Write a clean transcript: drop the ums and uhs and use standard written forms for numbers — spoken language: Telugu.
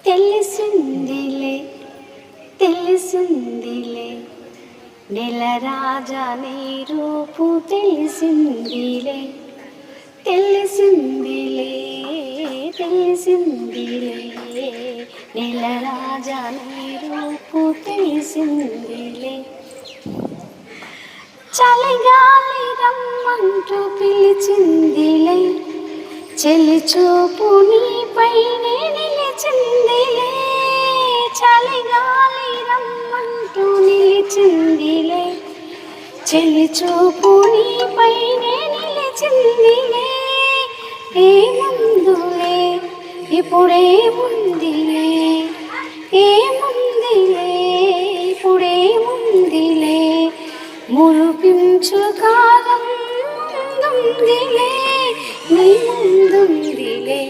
తెలిసిందిలే తెలిసిందిలే నెలరాజా నీ రూపు తెలిసిందిలే తెలిసిందిలే తెలిసిందిలే నెలరాజా నీ రూపు తెలిసిందిలే చలిగాలి రమ్మంటూ పిలిచిందిలే చెలి చూపు నీపైనే నిలిచిందిలే చలిగాలి రమ్మంటూ నిలిచిందిలే చెలి చూపు నీపైనే నిలిచిందిలే ఏముందులే ఇప్పుడేముందిలే ఏముందిలే ఇప్పుడేముందిలే మురిపించు కాలం ముందుందిలే నీ ముందుందిలే